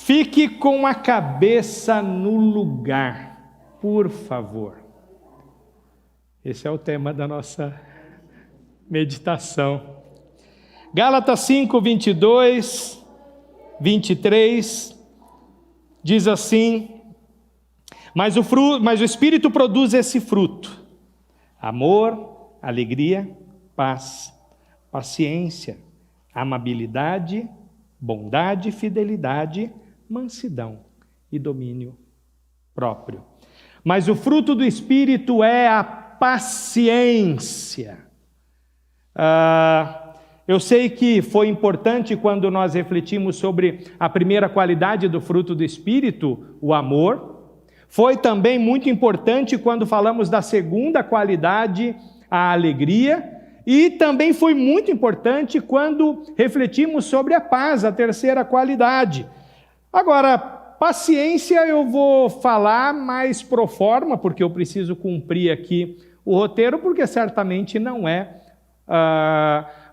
Fique com a cabeça no lugar, por favor. Esse é o tema da nossa meditação. Gálatas 5, 22, 23, diz assim: mas o Espírito produz esse fruto: amor, alegria, paz, paciência, amabilidade, bondade, fidelidade, mansidão e domínio próprio. Mas o fruto do Espírito é a paciência. Eu sei que foi importante quando nós refletimos sobre a primeira qualidade do fruto do Espírito, o amor. Foi também muito importante quando falamos da segunda qualidade, a alegria. E também foi muito importante quando refletimos sobre a paz, a terceira qualidade. Agora, paciência eu vou falar mais pro forma, porque eu preciso cumprir aqui o roteiro, porque certamente não é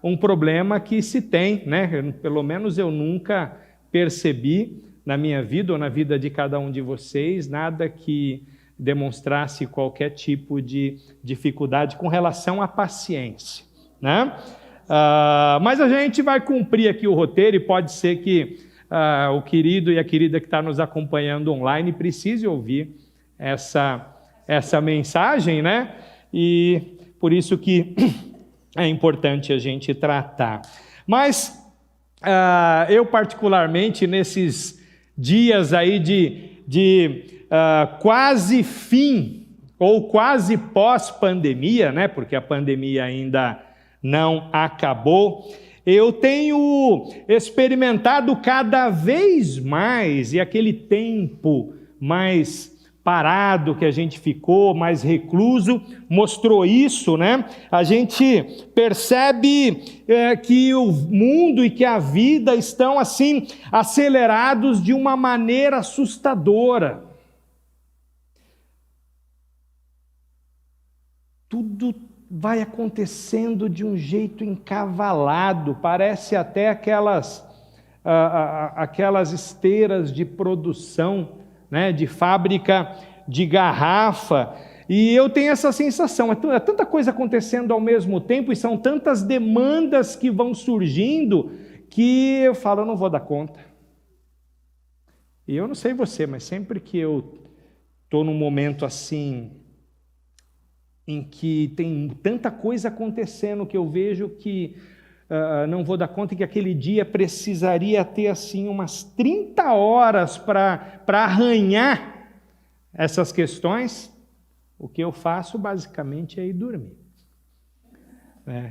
um problema que se tem, né? Pelo menos eu nunca percebi na minha vida ou na vida de cada um de vocês nada que demonstrasse qualquer tipo de dificuldade com relação à paciência, né? Mas a gente vai cumprir aqui o roteiro e pode ser que o querido e a querida que está nos acompanhando online precise ouvir essa mensagem, né? E por isso que é importante a gente tratar. Mas eu particularmente nesses dias aí de quase fim ou quase pós-pandemia, né? Porque a pandemia ainda não acabou, eu tenho experimentado cada vez mais, e aquele tempo mais parado que a gente ficou, mais recluso, mostrou isso, né? A gente percebe que o mundo e que a vida estão assim acelerados de uma maneira assustadora. Tudo vai acontecendo de um jeito encavalado, parece até aquelas esteiras de produção, né, de fábrica de garrafa, e eu tenho essa sensação, é tanta coisa acontecendo ao mesmo tempo, e são tantas demandas que vão surgindo, que eu falo, eu não vou dar conta. E eu não sei você, mas sempre que eu estou num momento assim, em que tem tanta coisa acontecendo que eu vejo que não vou dar conta, e que aquele dia precisaria ter assim umas 30 horas para arranhar essas questões, o que eu faço basicamente é ir dormir.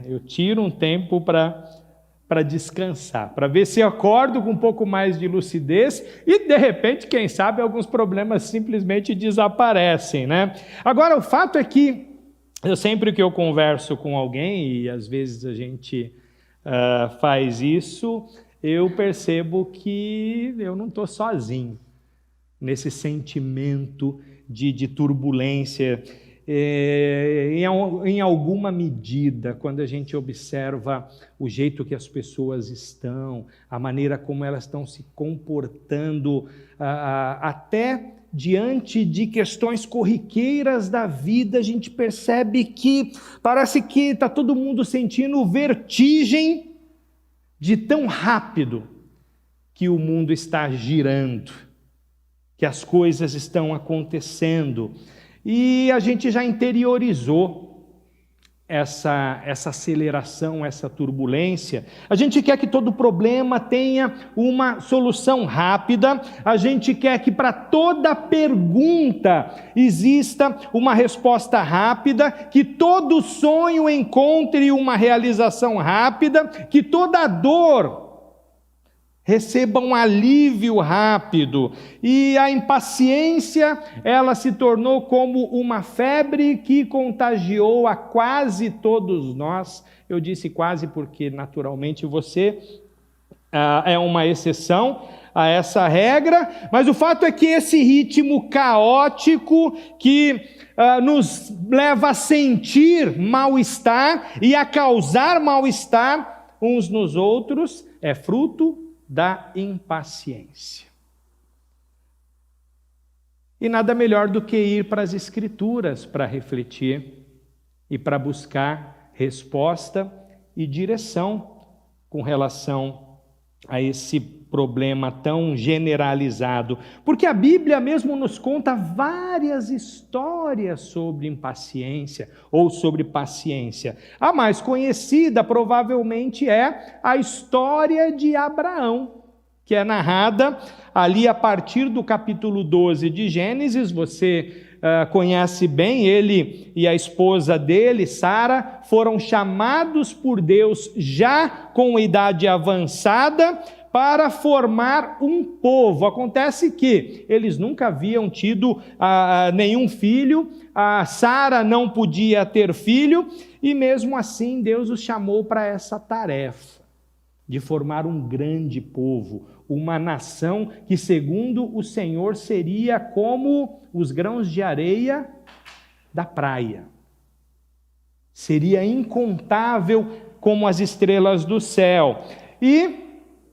Eu tiro um tempo para descansar, para ver se eu acordo com um pouco mais de lucidez e, de repente, quem sabe, alguns problemas simplesmente desaparecem, né? Agora, o fato é que sempre que eu converso com alguém, e às vezes a gente faz isso, eu percebo que eu não estou sozinho nesse sentimento de turbulência. Em alguma medida, quando a gente observa o jeito que as pessoas estão, a maneira como elas estão se comportando, até diante de questões corriqueiras da vida, a gente percebe que parece que está todo mundo sentindo vertigem de tão rápido que o mundo está girando, que as coisas estão acontecendo. E a gente já interiorizou essa aceleração, essa turbulência. A gente quer que todo problema tenha uma solução rápida, a gente quer que para toda pergunta exista uma resposta rápida, que todo sonho encontre uma realização rápida, que toda dor receba um alívio rápido. E a impaciência, ela se tornou como uma febre que contagiou a quase todos nós. Eu disse quase porque, naturalmente, você é uma exceção a essa regra, mas o fato é que esse ritmo caótico que nos leva a sentir mal-estar e a causar mal-estar uns nos outros é fruto da impaciência. E nada melhor do que ir para as Escrituras para refletir e para buscar resposta e direção com relação a esse problema tão generalizado. Porque a Bíblia mesmo nos conta várias histórias sobre impaciência ou sobre paciência. A mais conhecida provavelmente é a história de Abraão, que é narrada ali a partir do capítulo 12 de Gênesis. Você conhece bem, ele e a esposa dele, Sara, foram chamados por Deus já com idade avançada para formar um povo. Acontece que eles nunca haviam tido nenhum filho, a Sara não podia ter filho, e mesmo assim Deus os chamou para essa tarefa de formar um grande povo, uma nação que, segundo o Senhor, seria como os grãos de areia da praia. Seria incontável como as estrelas do céu. E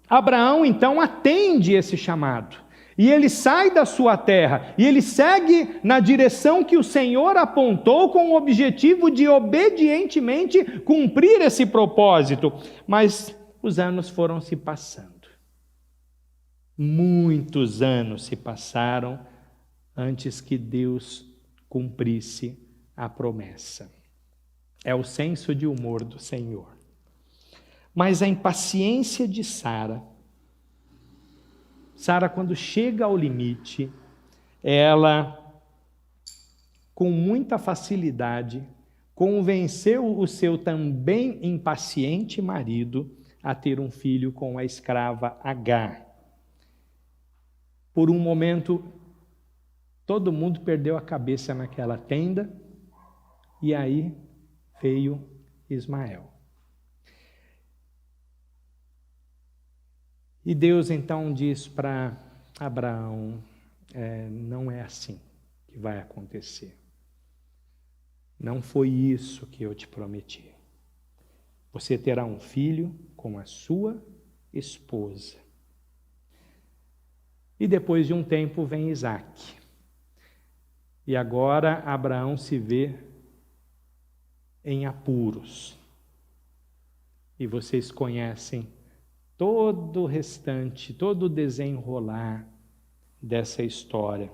Abraão, então, atende esse chamado. E ele sai da sua terra, e ele segue na direção que o Senhor apontou com o objetivo de obedientemente cumprir esse propósito. Mas os anos foram se passando. Muitos anos se passaram antes que Deus cumprisse a promessa. É o senso de humor do Senhor. Mas a impaciência de Sara, quando chega ao limite, ela, com muita facilidade, convenceu o seu também impaciente marido a ter um filho com a escrava Agar. Por um momento, todo mundo perdeu a cabeça naquela tenda, e aí veio Ismael. E Deus então diz para Abraão, não é assim que vai acontecer. Não foi isso que eu te prometi. Você terá um filho com a sua esposa. E depois de um tempo vem Isaque. E agora Abraão se vê em apuros. E vocês conhecem todo o restante, todo o desenrolar dessa história.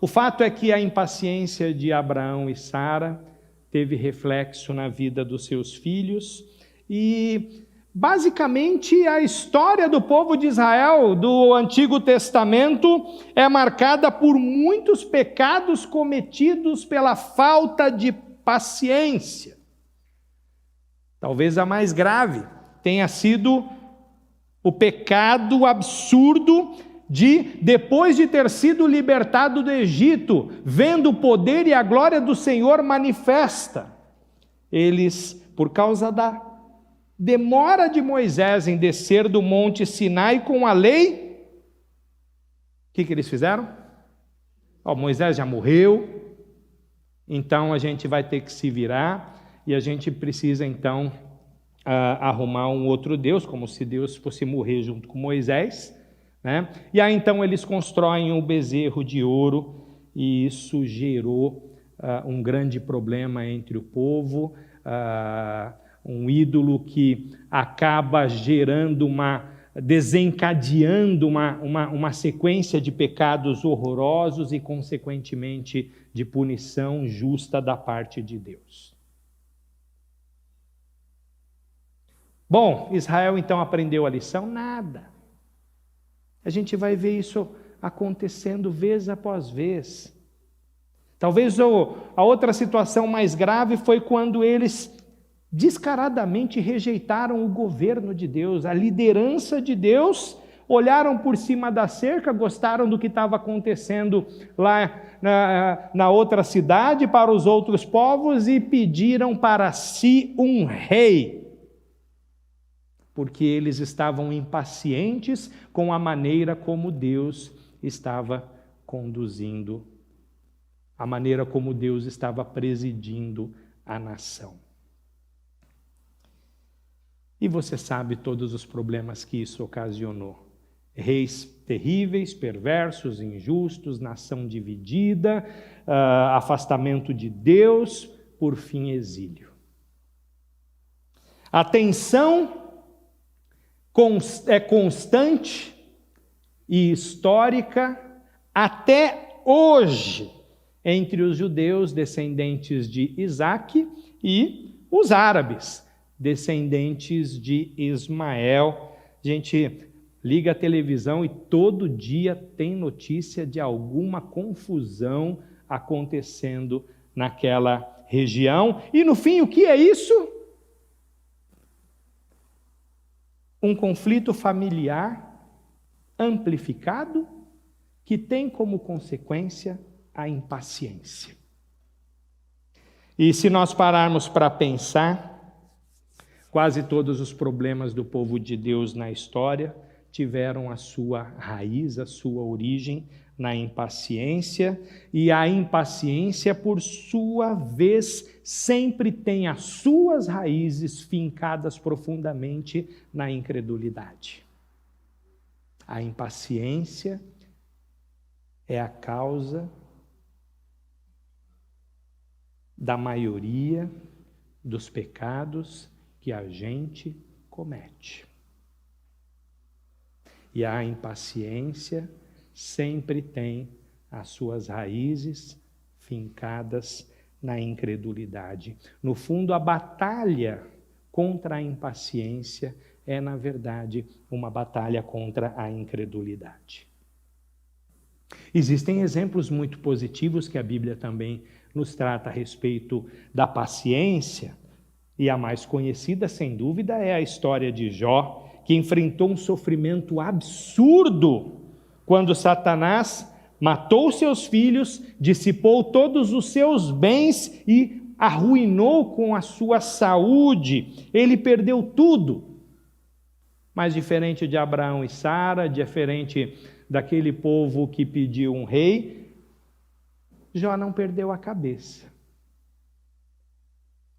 O fato é que a impaciência de Abraão e Sara teve reflexo na vida dos seus filhos e, basicamente, a história do povo de Israel do Antigo Testamento é marcada por muitos pecados cometidos pela falta de paciência. Talvez a mais grave tenha sido o pecado absurdo de, depois de ter sido libertado do Egito, vendo o poder e a glória do Senhor manifesta, eles, por causa da demora de Moisés em descer do monte Sinai com a lei, o que eles fizeram? Moisés já morreu, então a gente vai ter que se virar, e a gente precisa então arrumar um outro Deus, como se Deus fosse morrer junto com Moisés, né? E aí então eles constroem um bezerro de ouro, e isso gerou um grande problema entre o povo, um ídolo que acaba desencadeando uma sequência de pecados horrorosos e, consequentemente, de punição justa da parte de Deus. Bom, Israel então aprendeu a lição? Nada. A gente vai ver isso acontecendo vez após vez. Talvez a outra situação mais grave foi quando eles descaradamente rejeitaram o governo de Deus, a liderança de Deus, olharam por cima da cerca, gostaram do que estava acontecendo lá na outra cidade, para os outros povos, e pediram para si um rei, porque eles estavam impacientes com a maneira como Deus estava conduzindo, a maneira como Deus estava presidindo a nação. E você sabe todos os problemas que isso ocasionou. Reis terríveis, perversos, injustos, nação dividida, afastamento de Deus, por fim exílio. A tensão é constante e histórica até hoje entre os judeus descendentes de Isaque e os árabes descendentes de Ismael. A gente liga a televisão e todo dia tem notícia de alguma confusão acontecendo naquela região. E no fim, o que é isso? Um conflito familiar amplificado que tem como consequência a impaciência. E se nós pararmos para pensar, quase todos os problemas do povo de Deus na história tiveram a sua raiz, a sua origem na impaciência, e a impaciência, por sua vez, sempre tem as suas raízes fincadas profundamente na incredulidade. A impaciência é a causa da maioria dos pecados que a gente comete. E a impaciência sempre tem as suas raízes fincadas na incredulidade. No fundo, a batalha contra a impaciência é, na verdade, uma batalha contra a incredulidade. Existem exemplos muito positivos que a Bíblia também nos trata a respeito da paciência, e a mais conhecida, sem dúvida, é a história de Jó, que enfrentou um sofrimento absurdo quando Satanás matou seus filhos, dissipou todos os seus bens e arruinou com a sua saúde. Ele perdeu tudo. Mas diferente de Abraão e Sara, diferente daquele povo que pediu um rei, Jó não perdeu a cabeça.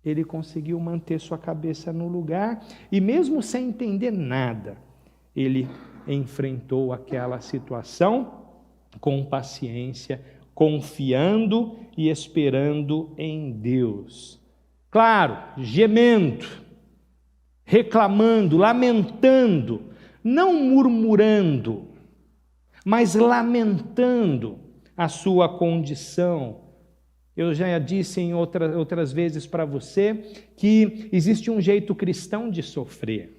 Ele conseguiu manter sua cabeça no lugar e mesmo sem entender nada, ele enfrentou aquela situação com paciência, confiando e esperando em Deus. Claro, gemendo, reclamando, lamentando, não murmurando, mas lamentando a sua condição. Eu já disse em outras vezes para você que existe um jeito cristão de sofrer.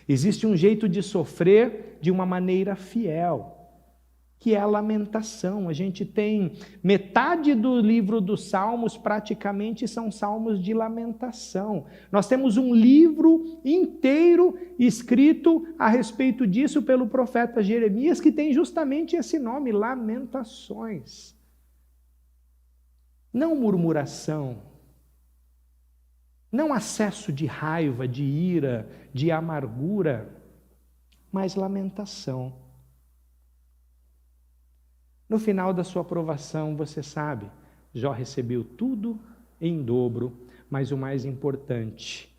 Existe um jeito de sofrer de uma maneira fiel, que é a lamentação. A gente tem metade do livro dos Salmos, praticamente são salmos de lamentação. Nós temos um livro inteiro escrito a respeito disso pelo profeta Jeremias, que tem justamente esse nome, Lamentações. Não murmuração, não acesso de raiva, de ira, de amargura, mas lamentação. No final da sua provação, você sabe, Jó recebeu tudo em dobro, mas o mais importante,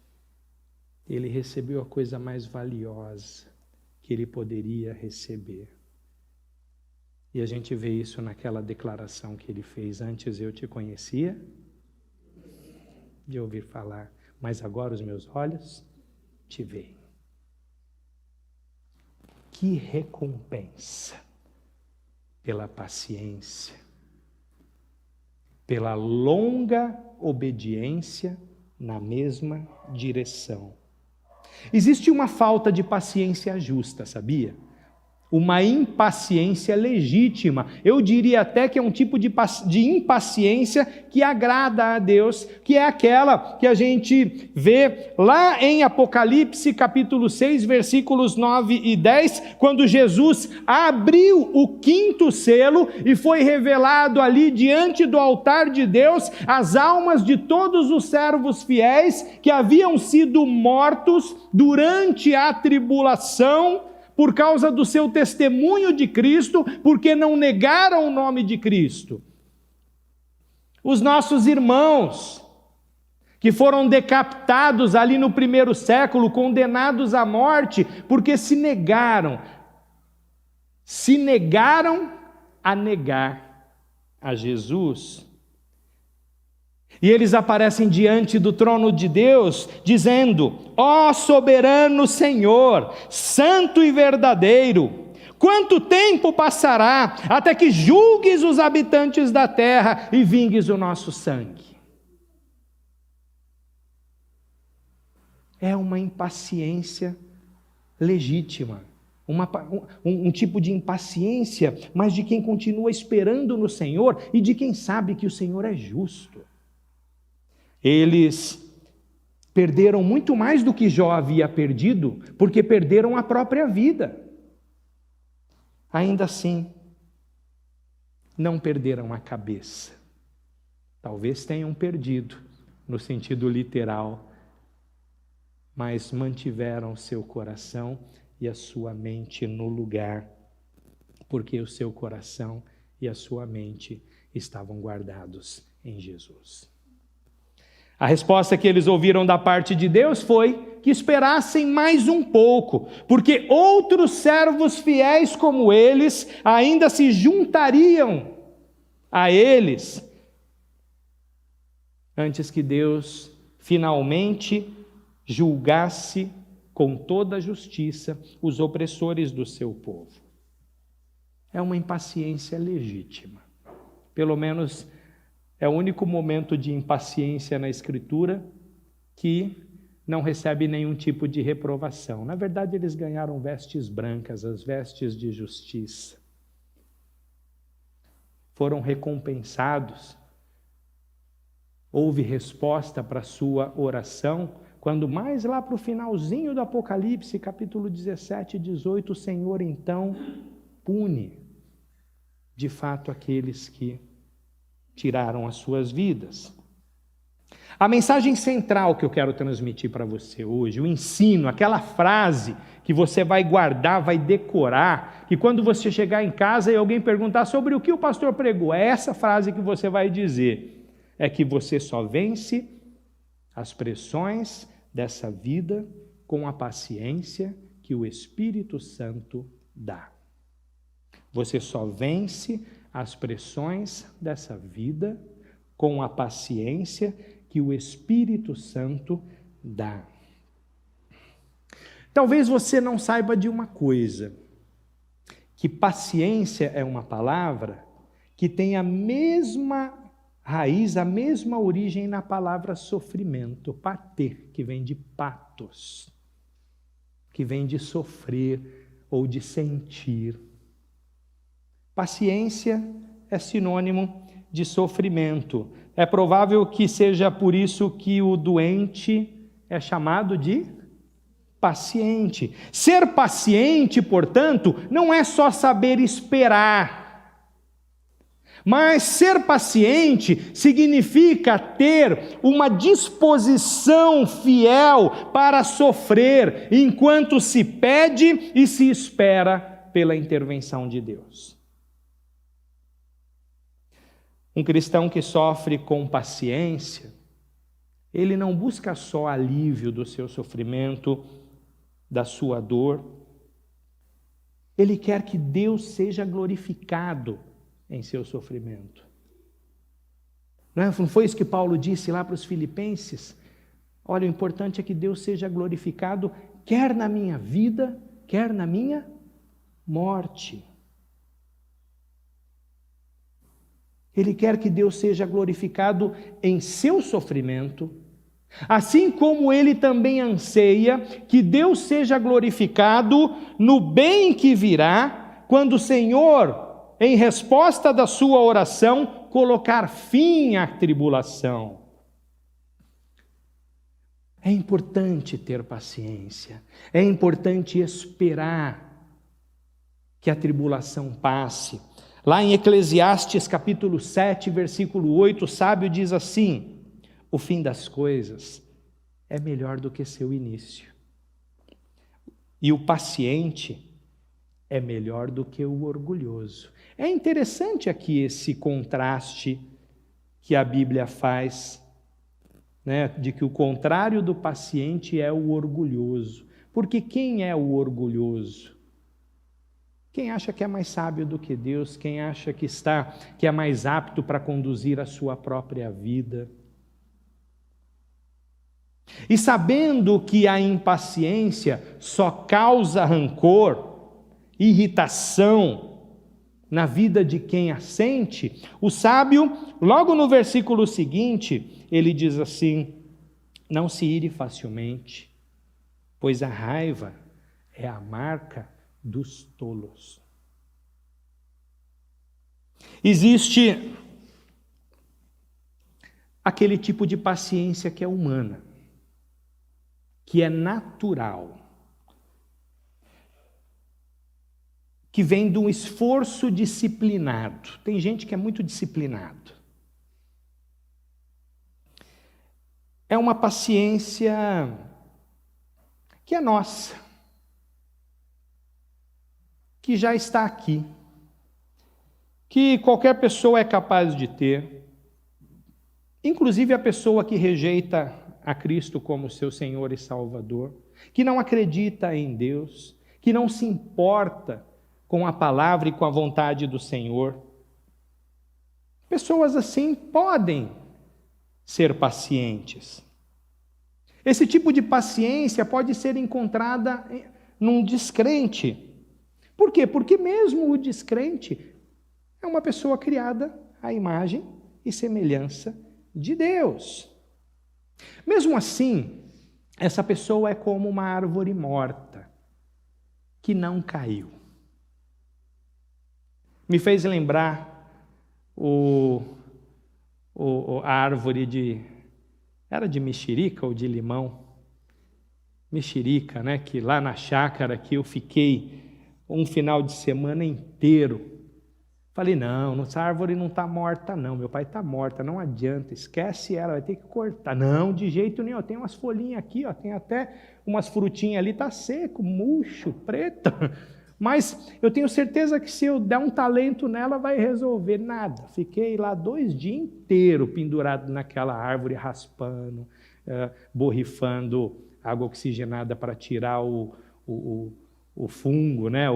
ele recebeu a coisa mais valiosa que ele poderia receber. E a gente vê isso naquela declaração que ele fez: antes eu te conhecia de ouvir falar, mas agora os meus olhos te veem. Que recompensa pela paciência, pela longa obediência na mesma direção. Existe uma falta de paciência justa, sabia? Uma impaciência legítima. Eu diria até que é um tipo de impaciência que agrada a Deus, que é aquela que a gente vê lá em Apocalipse capítulo 6, versículos 9 e 10, quando Jesus abriu o quinto selo e foi revelado ali diante do altar de Deus as almas de todos os servos fiéis que haviam sido mortos durante a tribulação, por causa do seu testemunho de Cristo, porque não negaram o nome de Cristo. Os nossos irmãos, que foram decapitados ali no primeiro século, condenados à morte, porque se negaram se negaram a negar a Jesus. E eles aparecem diante do trono de Deus, dizendo: ó soberano Senhor, santo e verdadeiro, quanto tempo passará até que julgues os habitantes da terra e vingues o nosso sangue? É uma impaciência legítima, um tipo de impaciência, mas de quem continua esperando no Senhor e de quem sabe que o Senhor é justo. Eles perderam muito mais do que Jó havia perdido, porque perderam a própria vida. Ainda assim, não perderam a cabeça. Talvez tenham perdido, no sentido literal, mas mantiveram seu coração e a sua mente no lugar, porque o seu coração e a sua mente estavam guardados em Jesus. A resposta que eles ouviram da parte de Deus foi que esperassem mais um pouco, porque outros servos fiéis como eles ainda se juntariam a eles, antes que Deus finalmente julgasse com toda a justiça os opressores do seu povo. É uma impaciência legítima. Pelo menos é o único momento de impaciência na Escritura que não recebe nenhum tipo de reprovação. Na verdade, eles ganharam vestes brancas, as vestes de justiça. Foram recompensados. Houve resposta para a sua oração, quando mais lá para o finalzinho do Apocalipse, capítulo 17 e 18, o Senhor então pune, de fato, aqueles que tiraram as suas vidas. A mensagem central que eu quero transmitir para você hoje, o ensino, aquela frase que você vai guardar, vai decorar, que quando você chegar em casa e alguém perguntar sobre o que o pastor pregou, é essa frase que você vai dizer, é que você só vence as pressões dessa vida com a paciência que o Espírito Santo dá. Você só vence as pressões dessa vida com a paciência que o Espírito Santo dá. Talvez você não saiba de uma coisa, que paciência é uma palavra que tem a mesma raiz, a mesma origem na palavra sofrimento, pater, que vem de patos, que vem de sofrer ou de sentir. Paciência é sinônimo de sofrimento. É provável que seja por isso que o doente é chamado de paciente. Ser paciente, portanto, não é só saber esperar. Mas ser paciente significa ter uma disposição fiel para sofrer, enquanto se pede e se espera pela intervenção de Deus. Um cristão que sofre com paciência, ele não busca só alívio do seu sofrimento, da sua dor, ele quer que Deus seja glorificado em seu sofrimento. Não foi isso que Paulo disse lá para os Filipenses? Olha, o importante é que Deus seja glorificado, quer na minha vida, quer na minha morte. Ele quer que Deus seja glorificado em seu sofrimento, assim como ele também anseia que Deus seja glorificado no bem que virá, quando o Senhor, em resposta da sua oração, colocar fim à tribulação. É importante ter paciência, é importante esperar que a tribulação passe. Lá em Eclesiastes capítulo 7, versículo 8, o sábio diz assim: o fim das coisas é melhor do que seu início, e o paciente é melhor do que o orgulhoso. É interessante aqui esse contraste que a Bíblia faz, né, de que o contrário do paciente é o orgulhoso. Porque quem é o orgulhoso? Quem acha que é mais sábio do que Deus, quem acha que é mais apto para conduzir a sua própria vida. E sabendo que a impaciência só causa rancor, irritação na vida de quem a sente, o sábio, logo no versículo seguinte, ele diz assim: não se ire facilmente, pois a raiva é a marca dos tolos. Existe aquele tipo de paciência que é humana, que é natural, que vem de um esforço disciplinado. Tem gente que é muito disciplinado. É uma paciência que é nossa, que já está aqui, que qualquer pessoa é capaz de ter, inclusive a pessoa que rejeita a Cristo como seu Senhor e Salvador, que não acredita em Deus, que não se importa com a palavra e com a vontade do Senhor. Pessoas assim podem ser pacientes. Esse tipo de paciência pode ser encontrada num descrente. Por quê? Porque mesmo o descrente é uma pessoa criada à imagem e semelhança de Deus. Mesmo assim, essa pessoa é como uma árvore morta, que não caiu. Me fez lembrar a árvore era de mexerica ou de limão? Mexerica, né? Que lá na chácara que eu fiquei um final de semana inteiro. Falei, não, essa árvore não está morta não, meu pai está morta, não adianta, esquece ela, vai ter que cortar. Não, de jeito nenhum, tem umas folhinhas aqui, ó, tem até umas frutinhas ali, está seco, murcho, preto. Mas eu tenho certeza que se eu der um talento nela, vai resolver nada. Fiquei lá 2 dias inteiros pendurado naquela árvore, raspando, borrifando água oxigenada para tirar o fungo, né?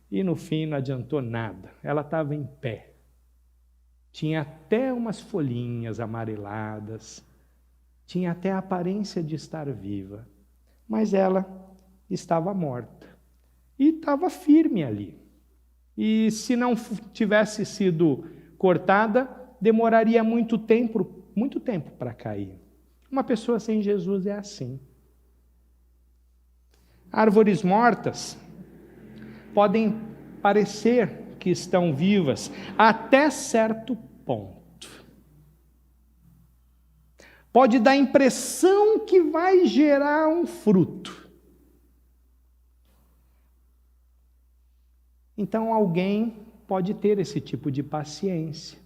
E no fim não adiantou nada. Ela estava em pé. Tinha até umas folhinhas amareladas. Tinha até a aparência de estar viva. Mas ela estava morta. E estava firme ali. E se não tivesse sido cortada, demoraria muito tempo para cair. Uma pessoa sem Jesus é assim. Árvores mortas podem parecer que estão vivas até certo ponto. Pode dar a impressão que vai gerar um fruto. Então alguém pode ter esse tipo de paciência.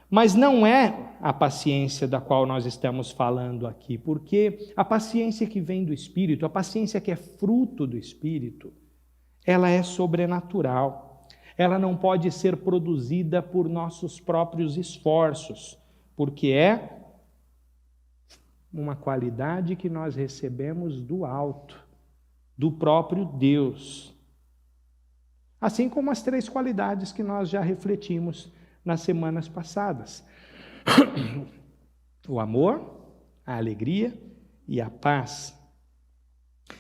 Mas não é a paciência da qual nós estamos falando aqui, porque a paciência que vem do Espírito, a paciência que é fruto do Espírito, ela é sobrenatural. Ela não pode ser produzida por nossos próprios esforços, porque é uma qualidade que nós recebemos do alto, do próprio Deus. Assim como as 3 qualidades que nós já refletimos nas semanas passadas. O amor, a alegria e a paz.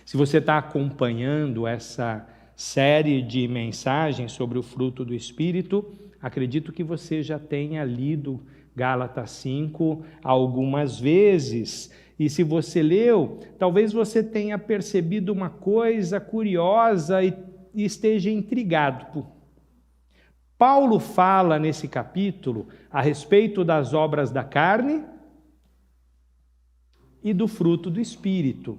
Se você está acompanhando essa série de mensagens sobre o fruto do Espírito, acredito que você já tenha lido Gálatas 5 algumas vezes. E se você leu, talvez você tenha percebido uma coisa curiosa e esteja intrigado. Paulo fala nesse capítulo a respeito das obras da carne e do fruto do Espírito.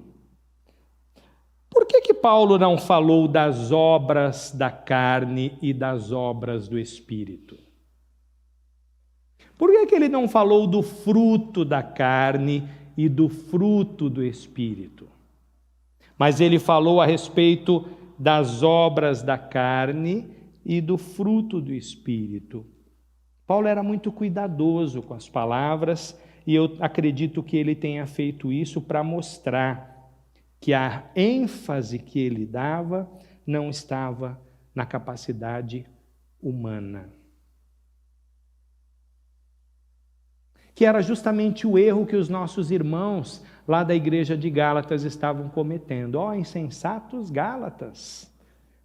Por que Paulo não falou das obras da carne e das obras do Espírito? Por que ele não falou do fruto da carne e do fruto do Espírito? Mas ele falou a respeito das obras da carne e do fruto do Espírito. Paulo era muito cuidadoso com as palavras e eu acredito que ele tenha feito isso para mostrar que a ênfase que ele dava não estava na capacidade humana. Que era justamente o erro que os nossos irmãos lá da igreja de Gálatas estavam cometendo. Ó, insensatos Gálatas,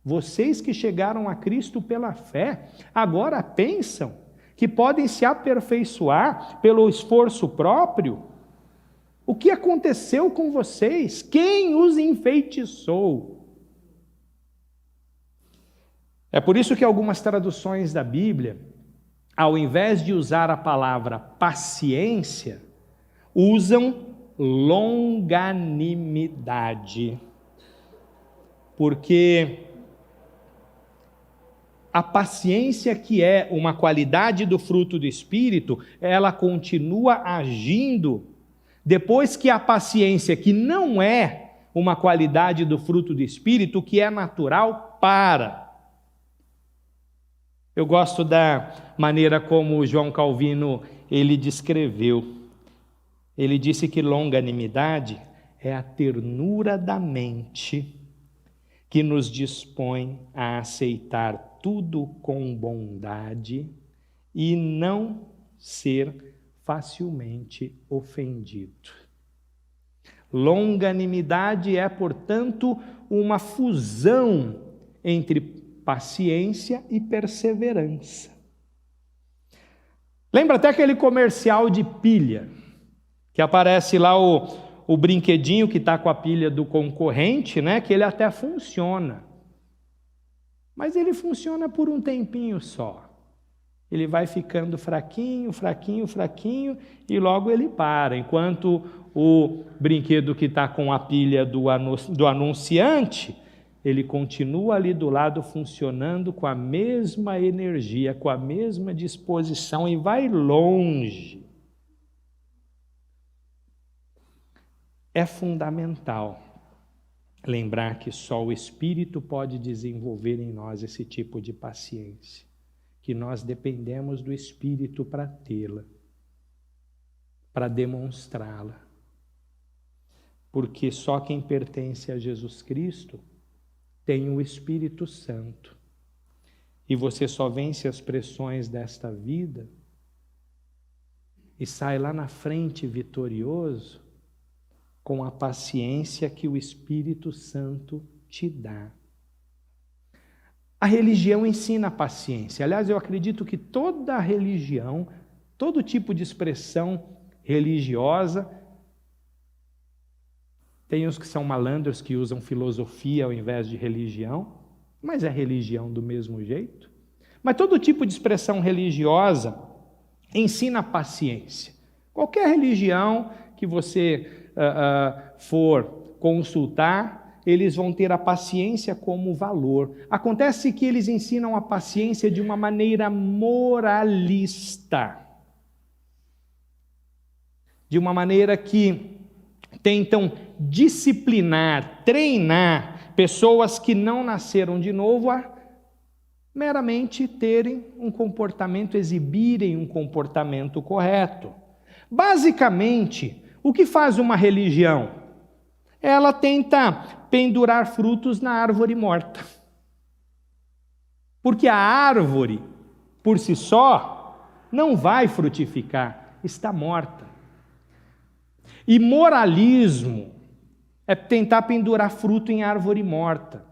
vocês que chegaram a Cristo pela fé, agora pensam que podem se aperfeiçoar pelo esforço próprio? O que aconteceu com vocês? Quem os enfeitiçou? É por isso que algumas traduções da Bíblia, ao invés de usar a palavra paciência, usam longanimidade. Porque a paciência, que é uma qualidade do fruto do Espírito, ela continua agindo depois que a paciência, que não é uma qualidade do fruto do Espírito, que é natural, para. Eu gosto da maneira como João Calvino ele descreveu. Ele disse que longanimidade é a ternura da mente que nos dispõe a aceitar tudo com bondade e não ser facilmente ofendido. Longanimidade é, portanto, uma fusão entre paciência e perseverança. Lembra até aquele comercial de pilha, que aparece lá o brinquedinho que está com a pilha do concorrente, né? Que ele até funciona. Mas ele funciona por um tempinho só. Ele vai ficando fraquinho, fraquinho, fraquinho, e logo ele para. Enquanto o brinquedo que está com a pilha do anunciante, ele continua ali do lado funcionando com a mesma energia, com a mesma disposição e vai longe. É fundamental lembrar que só o Espírito pode desenvolver em nós esse tipo de paciência, que nós dependemos do Espírito para tê-la, para demonstrá-la. Porque só quem pertence a Jesus Cristo tem o Espírito Santo. E você só vence as pressões desta vida e sai lá na frente vitorioso com a paciência que o Espírito Santo te dá. A religião ensina a paciência. Aliás, eu acredito que toda religião, todo tipo de expressão religiosa, tem os que são malandros que usam filosofia ao invés de religião, mas é religião do mesmo jeito. Mas todo tipo de expressão religiosa ensina a paciência. Qualquer religião que você for consultar, eles vão ter a paciência como valor. Acontece que eles ensinam a paciência de uma maneira moralista, de uma maneira que tentam disciplinar, treinar pessoas que não nasceram de novo a meramente terem um comportamento, exibirem um comportamento correto. Basicamente, o que faz uma religião? Ela tenta pendurar frutos na árvore morta. Porque a árvore, por si só, não vai frutificar, está morta. E moralismo é tentar pendurar fruto em árvore morta.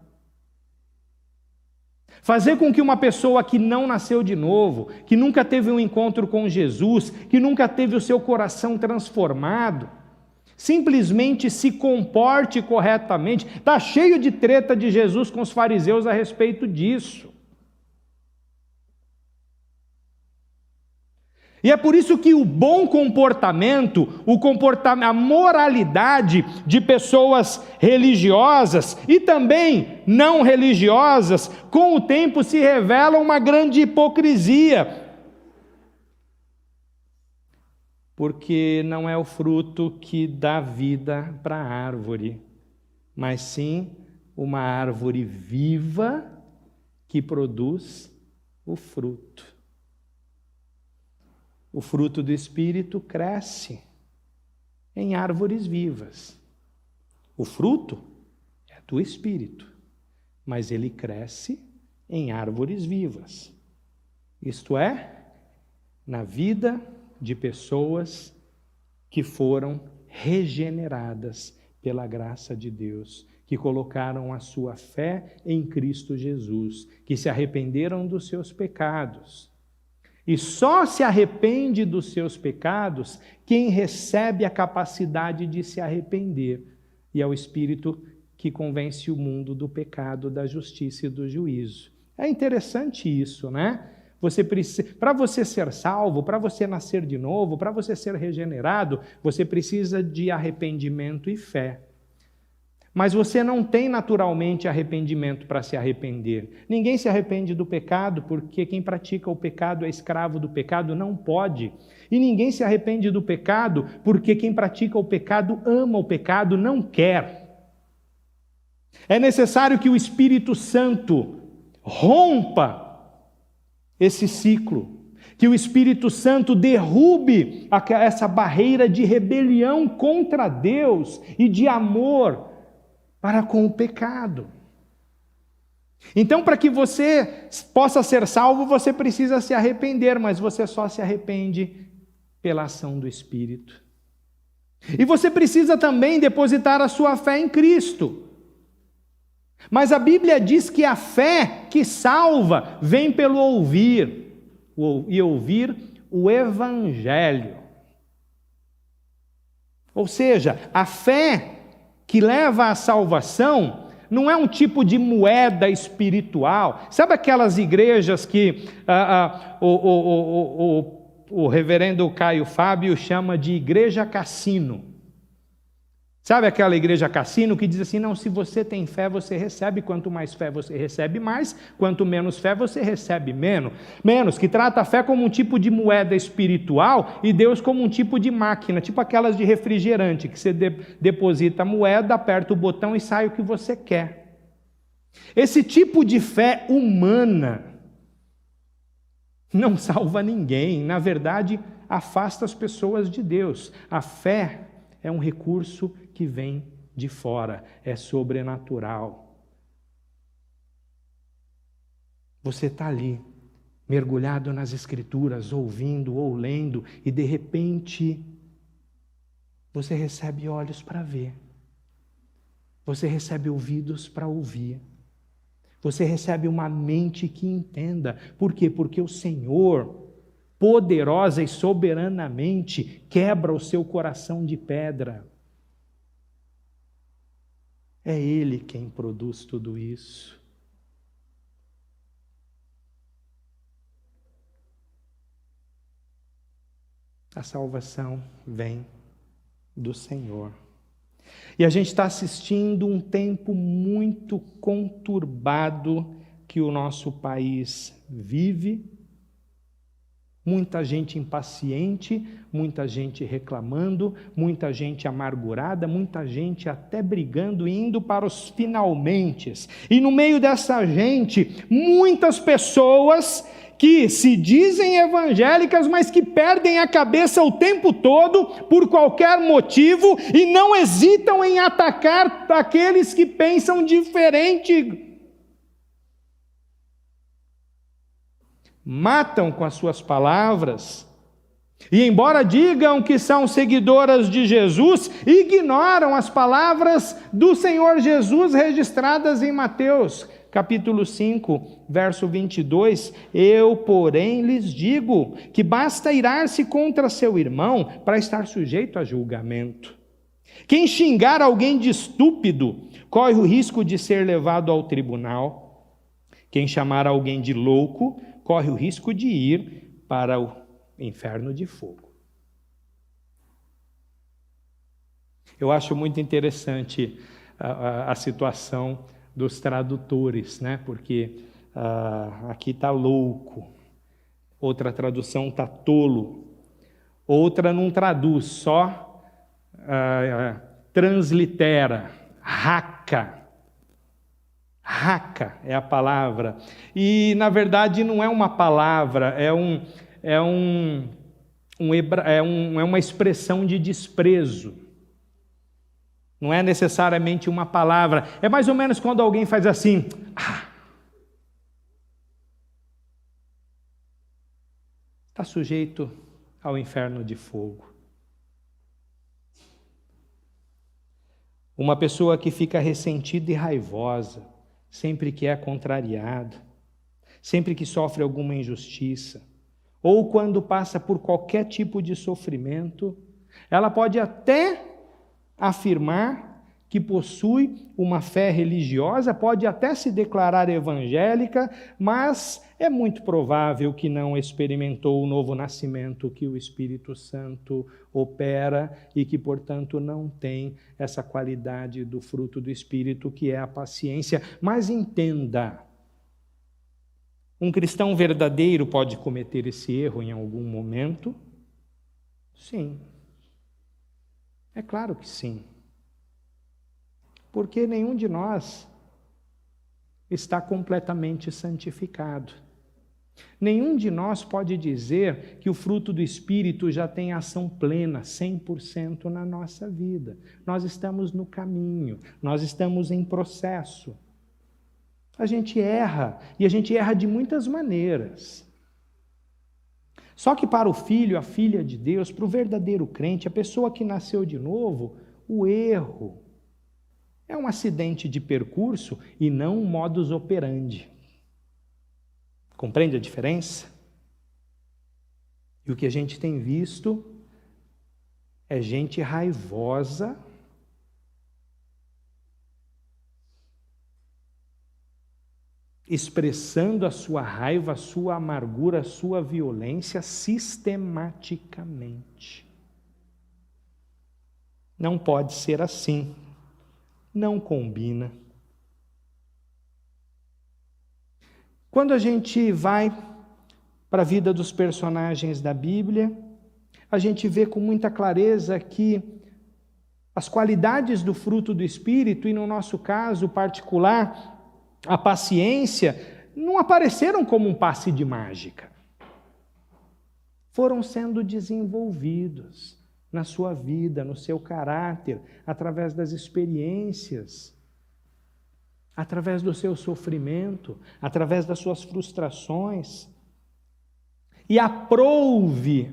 Fazer com que uma pessoa que não nasceu de novo, que nunca teve um encontro com Jesus, que nunca teve o seu coração transformado, simplesmente se comporte corretamente. Está cheio de treta de Jesus com os fariseus a respeito disso. E é por isso que o bom comportamento, a moralidade de pessoas religiosas e também não religiosas, com o tempo se revela uma grande hipocrisia. Porque não é o fruto que dá vida para a árvore, mas sim uma árvore viva que produz o fruto. O fruto do Espírito cresce em árvores vivas. O fruto é do Espírito, mas ele cresce em árvores vivas. Isto é, na vida de pessoas que foram regeneradas pela graça de Deus, que colocaram a sua fé em Cristo Jesus, que se arrependeram dos seus pecados. E só se arrepende dos seus pecados quem recebe a capacidade de se arrepender. E é o Espírito que convence o mundo do pecado, da justiça e do juízo. É interessante isso, né? Para você ser salvo, para você nascer de novo, para você ser regenerado, você precisa de arrependimento e fé. Mas você não tem naturalmente arrependimento para se arrepender. Ninguém se arrepende do pecado, porque quem pratica o pecado é escravo do pecado, não pode. E ninguém se arrepende do pecado, porque quem pratica o pecado ama o pecado, não quer. É necessário que o Espírito Santo rompa esse ciclo, que o Espírito Santo derrube essa barreira de rebelião contra Deus e de amor para com o pecado. Então, para que você possa ser salvo, você precisa se arrepender, mas você só se arrepende pela ação do Espírito. E você precisa também depositar a sua fé em Cristo. Mas a Bíblia diz que a fé que salva vem pelo ouvir, e ouvir o Evangelho. Ou seja, a fé que leva à salvação não é um tipo de moeda espiritual. Sabe aquelas igrejas que o reverendo Caio Fábio chama de igreja cassino? Sabe aquela igreja cassino que diz assim, não, se você tem fé, você recebe, quanto mais fé você recebe mais, quanto menos fé você recebe menos, que trata a fé como um tipo de moeda espiritual e Deus como um tipo de máquina, tipo aquelas de refrigerante, que você deposita a moeda, aperta o botão e sai o que você quer. Esse tipo de fé humana não salva ninguém, na verdade, afasta as pessoas de Deus. A fé é um recurso que vem de fora, é sobrenatural. Você está ali, mergulhado nas Escrituras, ouvindo ou lendo, e de repente, você recebe olhos para ver, você recebe ouvidos para ouvir, você recebe uma mente que entenda. Por quê? Porque o Senhor, poderosa e soberanamente, quebra o seu coração de pedra. É Ele quem produz tudo isso. A salvação vem do Senhor. E a gente está assistindo um tempo muito conturbado que o nosso país vive. Muita gente impaciente, muita gente reclamando, muita gente amargurada, muita gente até brigando e indo para os finalmentes. E no meio dessa gente, muitas pessoas que se dizem evangélicas, mas que perdem a cabeça o tempo todo por qualquer motivo e não hesitam em atacar aqueles que pensam diferente. Matam com as suas palavras, e embora digam que são seguidoras de Jesus, ignoram as palavras do Senhor Jesus registradas em Mateus, capítulo 5, verso 22, eu, porém, lhes digo que basta irar-se contra seu irmão para estar sujeito a julgamento. Quem xingar alguém de estúpido, corre o risco de ser levado ao tribunal. Quem chamar alguém de louco, corre o risco de ir para o inferno de fogo. Eu acho muito interessante a situação dos tradutores, né? Porque aqui está louco, outra tradução está tolo, outra não traduz, só translitera, raca. Raca é a palavra, e na verdade não é uma palavra, é uma expressão de desprezo. Não é necessariamente uma palavra, é mais ou menos quando alguém faz assim, está sujeito ao inferno de fogo. Uma pessoa que fica ressentida e raivosa, sempre que é contrariada, sempre que sofre alguma injustiça, ou quando passa por qualquer tipo de sofrimento, ela pode até afirmar que possui uma fé religiosa, pode até se declarar evangélica, mas é muito provável que não experimentou o novo nascimento que o Espírito Santo opera e que, portanto, não tem essa qualidade do fruto do Espírito, que é a paciência. Mas entenda, um cristão verdadeiro pode cometer esse erro em algum momento? Sim. É claro que sim. Porque nenhum de nós está completamente santificado. Nenhum de nós pode dizer que o fruto do Espírito já tem ação plena, 100% na nossa vida. Nós estamos no caminho, nós estamos em processo. A gente erra, e a gente erra de muitas maneiras. Só que para o filho, a filha de Deus, para o verdadeiro crente, a pessoa que nasceu de novo, o erro é um acidente de percurso e não um modus operandi. Compreende a diferença? E o que a gente tem visto é gente raivosa, expressando a sua raiva, a sua amargura, a sua violência sistematicamente. Não pode ser assim. Não combina. Quando a gente vai para a vida dos personagens da Bíblia, a gente vê com muita clareza que as qualidades do fruto do Espírito, e no nosso caso particular, a paciência, não apareceram como um passe de mágica. Foram sendo desenvolvidos na sua vida, no seu caráter, através das experiências, através do seu sofrimento, através das suas frustrações. E aprouve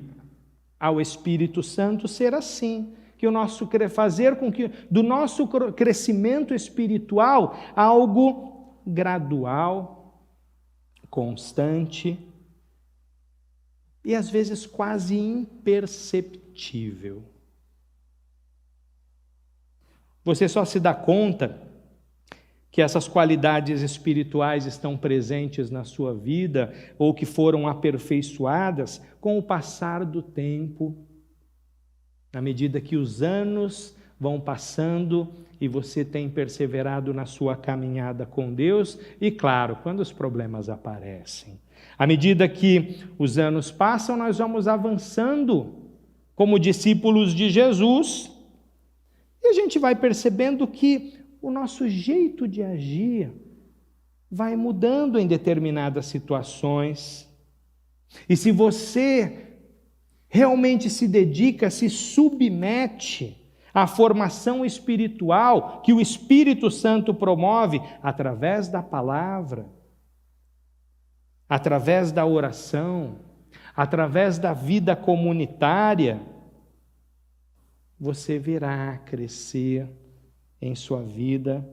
ao Espírito Santo ser assim, que o nosso fazer com que do nosso crescimento espiritual algo gradual, constante e às vezes quase imperceptível. Você só se dá conta que essas qualidades espirituais estão presentes na sua vida ou que foram aperfeiçoadas com o passar do tempo, na medida que os anos vão passando e você tem perseverado na sua caminhada com Deus e, claro, quando os problemas aparecem. À medida que os anos passam, nós vamos avançando como discípulos de Jesus e a gente vai percebendo que o nosso jeito de agir vai mudando em determinadas situações. E se você realmente se dedica, se submete à formação espiritual que o Espírito Santo promove através da palavra, através da oração, através da vida comunitária, você verá crescer em sua vida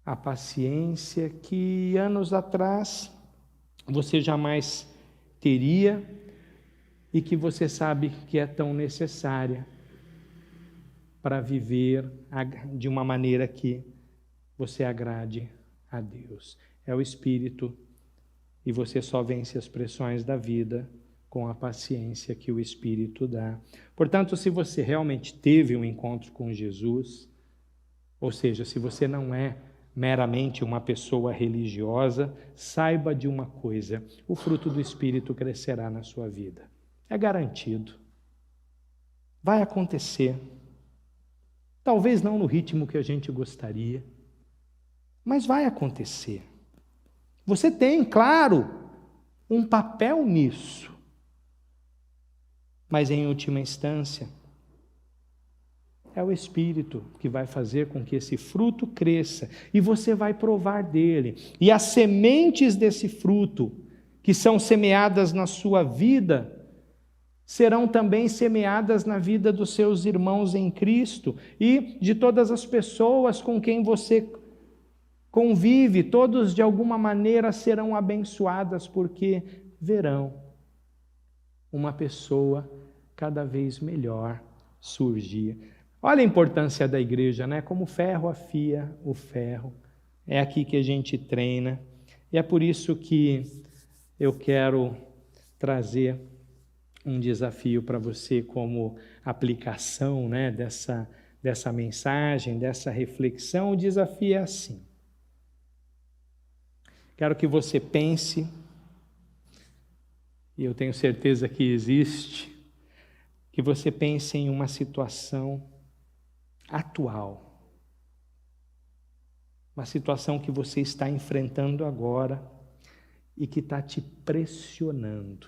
a paciência que anos atrás você jamais teria e que você sabe que é tão necessária para viver de uma maneira que você agrade a Deus. É o Espírito, e você só vence as pressões da vida com a paciência que o Espírito dá. Portanto, se você realmente teve um encontro com Jesus, ou seja, se você não é meramente uma pessoa religiosa, saiba de uma coisa: o fruto do Espírito crescerá na sua vida. É garantido. Vai acontecer. Talvez não no ritmo que a gente gostaria, mas vai acontecer. Você tem, claro, um papel nisso. Mas, em última instância, é o Espírito que vai fazer com que esse fruto cresça e você vai provar dele. E as sementes desse fruto que são semeadas na sua vida, serão também semeadas na vida dos seus irmãos em Cristo e de todas as pessoas com quem você convive. Todos de alguma maneira serão abençoadas porque verão uma pessoa cada vez melhor surgir. Olha a importância da igreja, né? Como o ferro afia o ferro. É aqui que a gente treina. E é por isso que eu quero trazer um desafio para você como aplicação, né, dessa mensagem, dessa reflexão. O desafio é assim. Quero que você pense, e eu tenho certeza que existe, que você pense em uma situação atual, uma situação que você está enfrentando agora e que está te pressionando,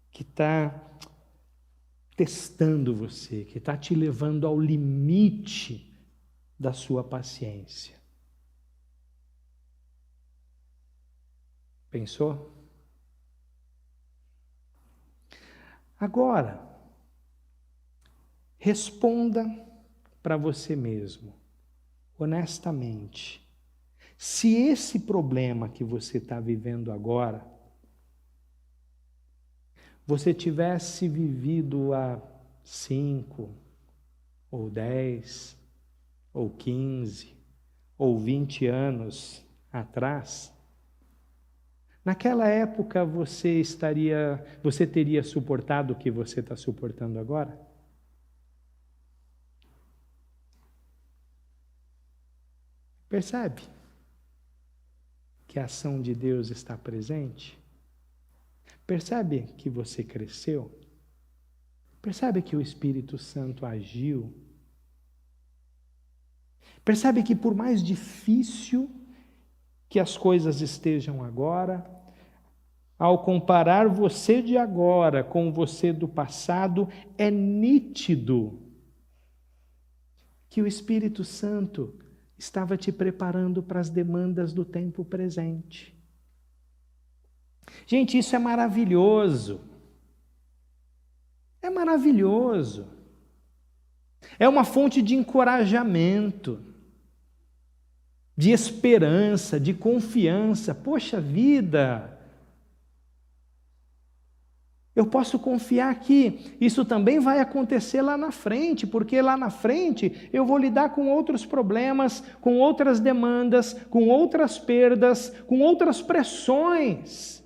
que está testando você, que está te levando ao limite da sua paciência. Pensou? Agora, responda para você mesmo, honestamente, se esse problema que você está vivendo agora, você tivesse vivido há 5, ou 10, ou 15, ou 20 anos atrás, naquela época você teria suportado o que você está suportando agora? Percebe que a ação de Deus está presente? Percebe que você cresceu? Percebe que o Espírito Santo agiu? Percebe que por mais difícil que as coisas estejam agora, ao comparar você de agora com você do passado, é nítido que o Espírito Santo estava te preparando para as demandas do tempo presente. Gente, isso é maravilhoso. É maravilhoso. É uma fonte de encorajamento, de esperança, de confiança. Poxa vida! Eu posso confiar que isso também vai acontecer lá na frente, porque lá na frente eu vou lidar com outros problemas, com outras demandas, com outras perdas, com outras pressões.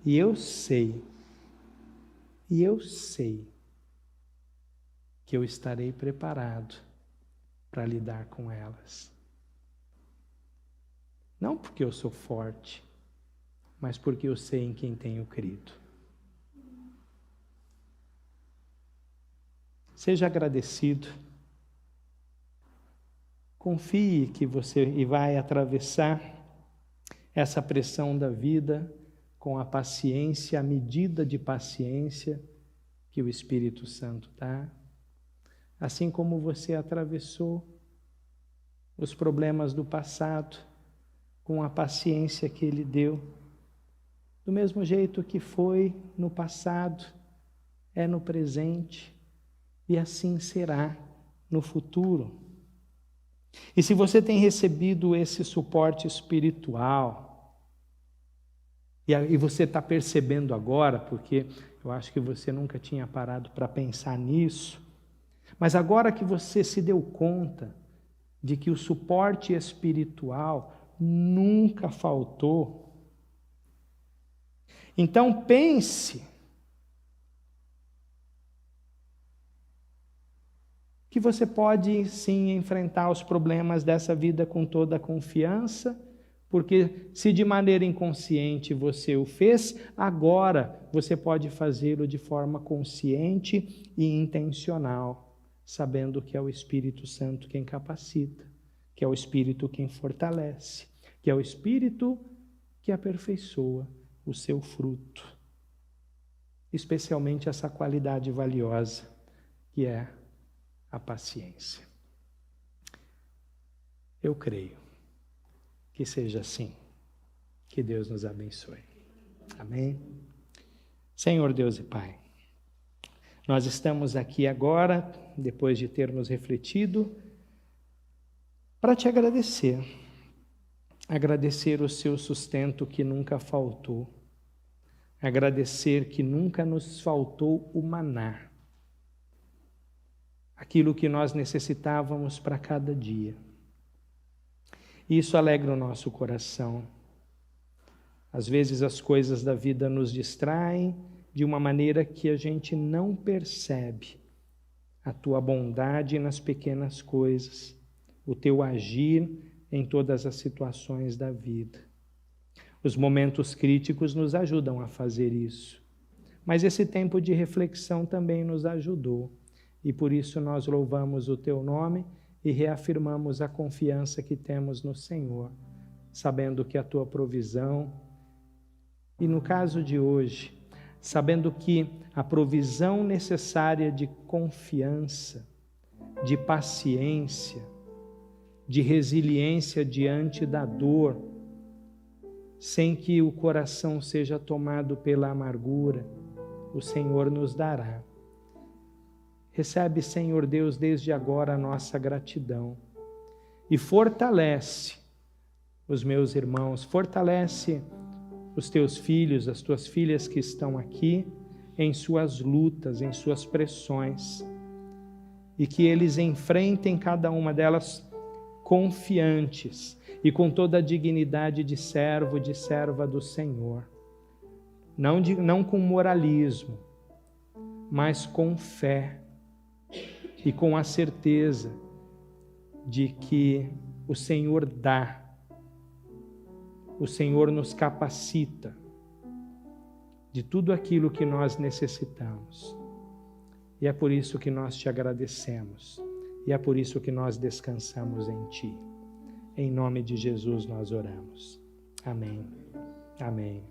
E eu sei que eu estarei preparado para lidar com elas. Não porque eu sou forte, mas porque eu sei em quem tenho crido. Seja agradecido. Confie que você vai atravessar essa pressão da vida com a paciência, a medida de paciência que o Espírito Santo dá. Assim como você atravessou os problemas do passado com a paciência que Ele deu. Do mesmo jeito que foi no passado, é no presente e assim será no futuro. E se você tem recebido esse suporte espiritual, e você está percebendo agora, porque eu acho que você nunca tinha parado para pensar nisso, mas agora que você se deu conta de que o suporte espiritual nunca faltou, então pense que você pode sim enfrentar os problemas dessa vida com toda a confiança, porque se de maneira inconsciente você o fez, agora você pode fazê-lo de forma consciente e intencional, sabendo que é o Espírito Santo quem capacita, que é o Espírito quem fortalece, que é o Espírito que aperfeiçoa o seu fruto, especialmente essa qualidade valiosa que é a paciência. Eu creio que seja assim. Que Deus nos abençoe. Amém. Senhor Deus e Pai, nós estamos aqui agora, depois de termos refletido, para te agradecer. Agradecer o seu sustento que nunca faltou. Agradecer que nunca nos faltou o maná. Aquilo que nós necessitávamos para cada dia. Isso alegra o nosso coração. Às vezes as coisas da vida nos distraem de uma maneira que a gente não percebe a tua bondade nas pequenas coisas, o teu agir em todas as situações da vida. Os momentos críticos nos ajudam a fazer isso, mas esse tempo de reflexão também nos ajudou, e por isso nós louvamos o teu nome e reafirmamos a confiança que temos no Senhor, sabendo que a tua provisão, e no caso de hoje, sabendo que a provisão necessária de confiança, de paciência, de resiliência diante da dor, sem que o coração seja tomado pela amargura, o Senhor nos dará. Recebe, Senhor Deus, desde agora a nossa gratidão e fortalece os meus irmãos, fortalece os teus filhos, as tuas filhas que estão aqui em suas lutas, em suas pressões, e que eles enfrentem cada uma delas confiantes e com toda a dignidade de servo, de serva do Senhor. Não com moralismo, mas com fé e com a certeza de que o Senhor dá, o Senhor nos capacita de tudo aquilo que nós necessitamos. E é por isso que nós te agradecemos. E é por isso que nós descansamos em Ti. Em nome de Jesus nós oramos. Amém. Amém.